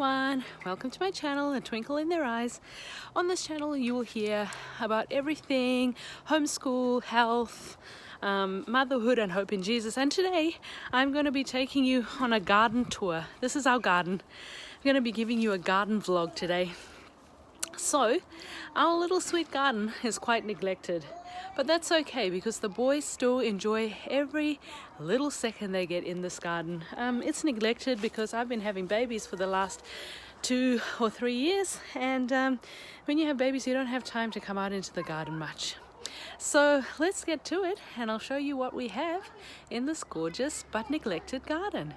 everyone, welcome to my channel, A Twinkle in Their Eyes. On this channel you will hear about everything homeschool, health, motherhood and hope in Jesus. And today I'm going to be taking you on a garden tour. This is our garden. I'm going to be giving you a garden vlog today. So our little sweet garden is quite neglected, but that's okay because the boys still enjoy every little second they get in this garden. It's neglected because I've been having babies for the last 2 or 3 years, and when you have babies you don't have time to come out into the garden much. So let's get to it and I'll show you what we have in this gorgeous but neglected garden.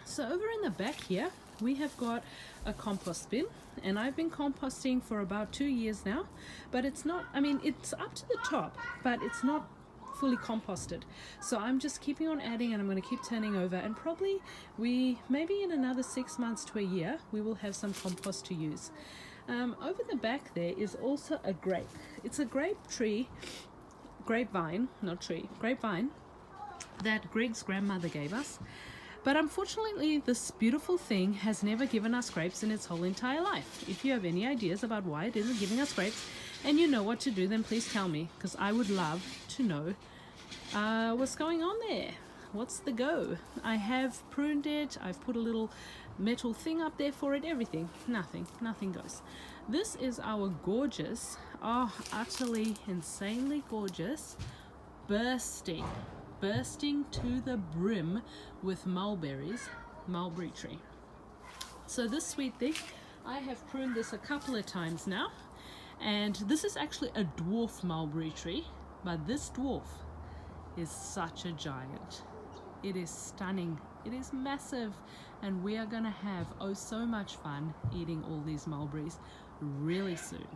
So over in the back here we have got a compost bin, and I've been composting for about 2 years now, but it's not, I mean, it's up to the top, but it's not fully composted. So I'm just keeping on adding, and I'm going to keep turning over, and probably maybe in another 6 months to a year we will have some compost to use. Over the back there is also a grape. It's a grapevine that Greg's grandmother gave us. But unfortunately, this beautiful thing has never given us grapes in its whole entire life. If you have any ideas about why it isn't giving us grapes and you know what to do, then please tell me, because I would love to know what's going on there. What's the go? I have pruned it. I've put a little metal thing up there for it. Everything. Nothing goes. This is our gorgeous, utterly, insanely gorgeous, bursting to the brim with mulberry tree. So this sweet thing, I have pruned this a couple of times now, and this is actually a dwarf mulberry tree, but this dwarf is such a giant. It is stunning, it is massive, and we are gonna have so much fun eating all these mulberries really soon.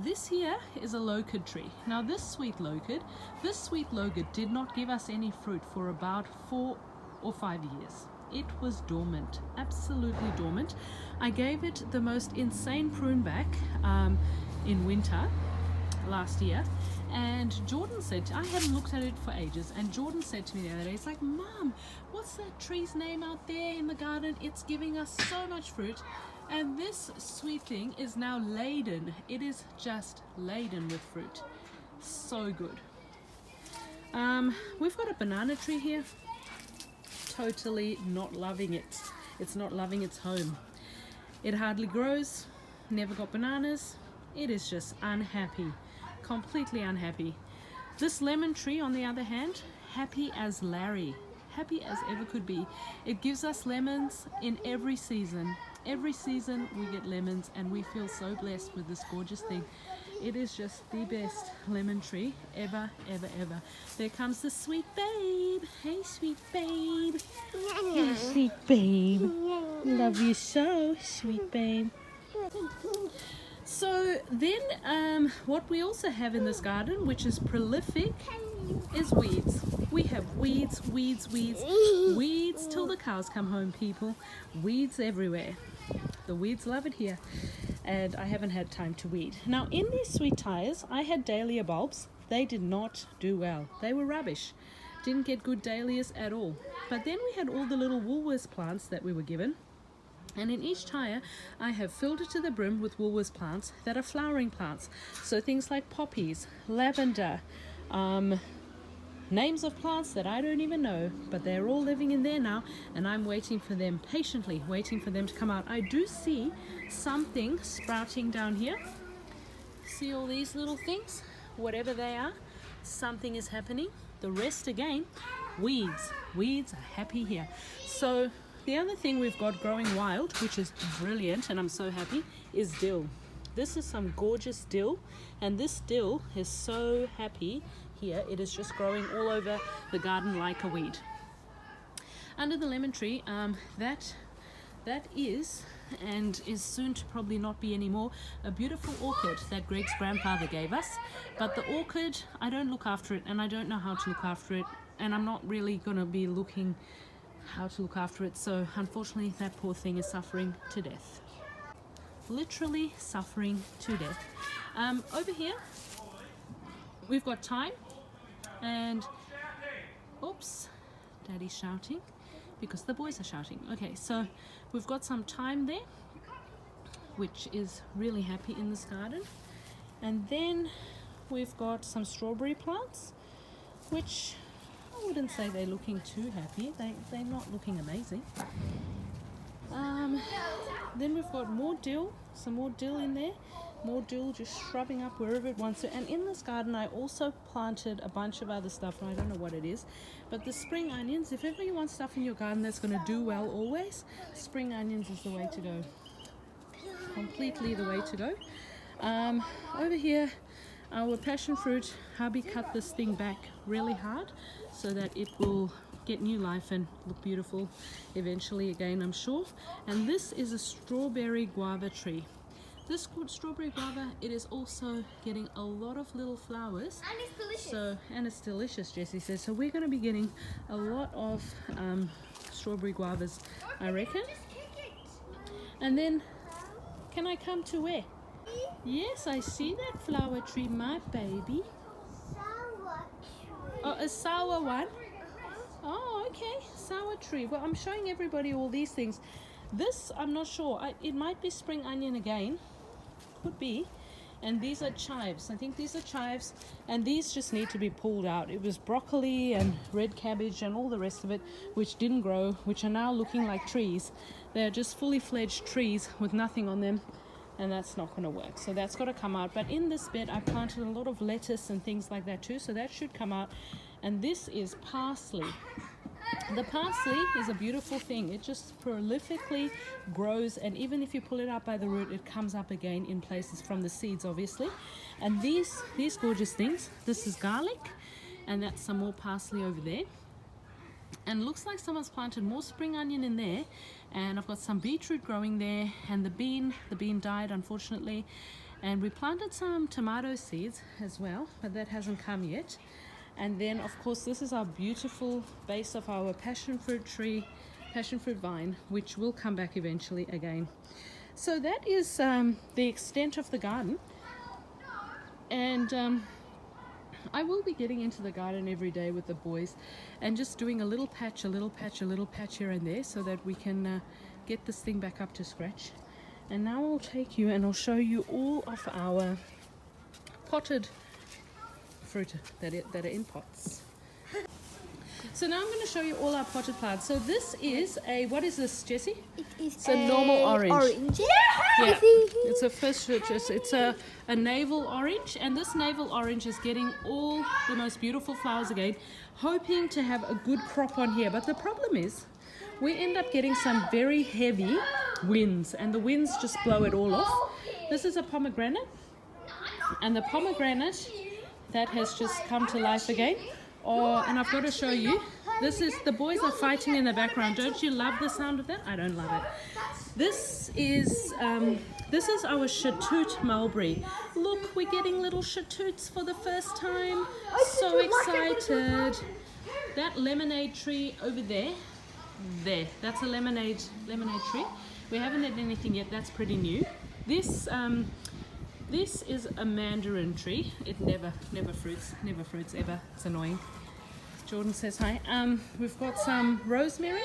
This here is a locust tree. Now this sweet locust did not give us any fruit for about 4 or 5 years. It was dormant, absolutely dormant. I gave it the most insane prune back in winter last year, and Jordan said, I hadn't looked at it for ages, and Jordan said to me the other day, it's like, Mom, what's that tree's name out there in the garden? It's giving us so much fruit. And this sweet thing is now laden. It is just laden with fruit. So good. We've got a banana tree here. Totally not loving it. It's not loving its home. It hardly grows. Never got bananas. It is just unhappy. Completely unhappy. This lemon tree, on the other hand, happy as Larry. Happy as ever could be. It gives us lemons in every season. Every season we get lemons, and we feel so blessed with this gorgeous thing. It is just the best lemon tree ever. There comes the sweet babe. Hey sweet babe. Hey sweet babe. Love you so, sweet babe. So then what we also have in this garden, which is prolific, is weeds. We have weeds till the cows come home, people. Weeds everywhere. The weeds love it here, and I haven't had time to weed. Now in these sweet tires I had dahlia bulbs. They did not do well. They were rubbish. Didn't get good dahlias at all. But then we had all the little Woolworths plants that we were given, and in each tire I have filled it to the brim with Woolworths plants that are flowering plants. So things like poppies, lavender, names of plants that I don't even know, but they're all living in there now, and I'm waiting for them, patiently waiting for them to come out. I do see something sprouting down here. See all these little things? Whatever they are, something is happening. The rest, again, weeds. Weeds are happy here. So the other thing we've got growing wild, which is brilliant, and I'm so happy, is dill. This is some gorgeous dill, and this dill is so happy here. It is just growing all over the garden like a weed. Under the lemon tree, that is, and is soon to probably not be anymore, a beautiful orchid that Greg's grandfather gave us. But the orchid, I don't look after it, and I don't know how to look after it, and I'm not really going to be looking how to look after it. So unfortunately that poor thing is suffering to death. Literally suffering to death. Over here we've got thyme, and oops, Daddy's shouting. because the boys are shouting. Okay, so we've got some thyme there, which is really happy in this garden. And then we've got some strawberry plants, which I wouldn't say they're looking too happy. They're not looking amazing. Then we've got more dill, some more dill in there. More dill just shrubbing up wherever it wants to. And in this garden I also planted a bunch of other stuff, and I don't know what it is, but the spring onions, if ever you want stuff in your garden that's going to do well always, spring onions is the way to go. Completely the way to go. Over here, our passion fruit, hubby cut this thing back really hard so that it will get new life and look beautiful eventually again, I'm sure. And this is a strawberry guava tree. This strawberry guava, it is also getting a lot of little flowers. And it's delicious. And it's delicious, Jessie says. So we're going to be getting a lot of strawberry guavas, I reckon. Just kick it. And then, can I come to where? Yes, I see that flower tree, my baby. Sour tree. Oh, a sour one. Oh, okay, sour tree. Well, I'm showing everybody all these things. This, I'm not sure. It might be spring onion again. Could be. And these are chives. I think these are chives, and these just need to be pulled out. It was broccoli and red cabbage and all the rest of it, which didn't grow, which are now looking like trees. They're just fully fledged trees with nothing on them, and that's not going to work. So that's got to come out. But in this bed, I planted a lot of lettuce and things like that too, so that should come out. And this is parsley. The parsley is a beautiful thing. It just prolifically grows, and even if you pull it out by the root, it comes up again in places from the seeds, obviously. And these gorgeous things, this is garlic, and that's some more parsley over there. And looks like someone's planted more spring onion in there, and I've got some beetroot growing there, and the bean died unfortunately. And we planted some tomato seeds as well, but that hasn't come yet. And then of course this is our beautiful base of our passion fruit vine, which will come back eventually again. So that is the extent of the garden. And I will be getting into the garden every day with the boys and just doing a little patch here and there, so that we can get this thing back up to scratch. And now I'll take you and I'll show you all of our potted fruit that are in pots. So now I'm going to show you all our potted plants. So this is a, what is this, Jessie? It's a normal orange. Yeah, it's a first, it's a navel orange, and this navel orange is getting all the most beautiful flowers again, hoping to have a good crop on here. But the problem is we end up getting some very heavy winds, and the winds just blow it all off. This is a pomegranate, and the pomegranate that has just come to life again. Oh, and I've got to show you, this is, the boys are fighting in the background. Don't you love the sound of that? I don't love it. This is our Chatoot mulberry. Look, we're getting little Chatoots for the first time. So excited. That lemonade tree over there, that's a lemonade tree. We haven't had anything yet. That's pretty new. This is a mandarin tree. It never fruits ever. It's annoying. Jordan says hi. We've got some rosemary,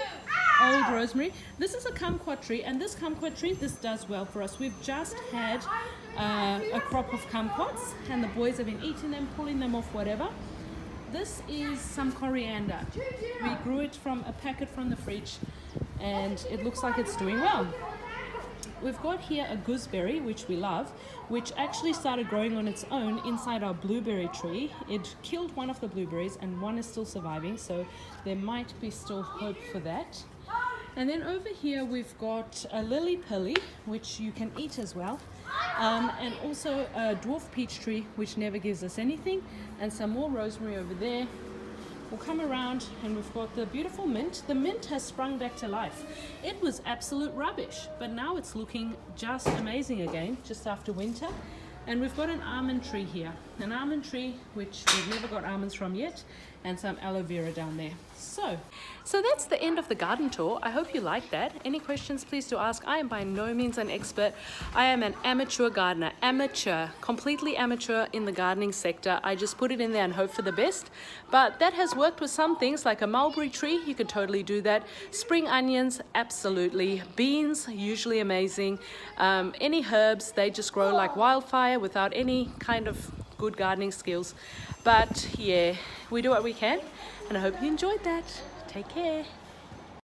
old rosemary. This is a kumquat tree, and this kumquat tree, this does well for us. We've just had a crop of kumquats, and the boys have been eating them, pulling them off, whatever. This is some coriander. We grew it from a packet from the fridge, and it looks like it's doing well. We've got here a gooseberry, which we love, which actually started growing on its own inside our blueberry tree. It killed one of the blueberries, and one is still surviving, so there might be still hope for that. And then over here we've got a lily pilly, which you can eat as well, and also a dwarf peach tree, which never gives us anything, and some more rosemary over there. We'll come around, and we've got the beautiful mint. The mint has sprung back to life. It was absolute rubbish, but now it's looking just amazing again, just after winter. And we've got an almond tree here. an almond tree, which we've never got almonds from yet, and some aloe vera down there. So that's the end of the garden tour. I hope you liked that. Any questions, please do ask. I am by no means an expert. I am an amateur gardener, completely amateur in the gardening sector. I just put it in there and hope for the best. But that has worked with some things, like a mulberry tree. You could totally do that. Spring onions, absolutely. Beans, usually amazing. Any herbs, they just grow like wildfire without any kind of good gardening skills. But yeah, we do what we can, and I hope you enjoyed that. Take care.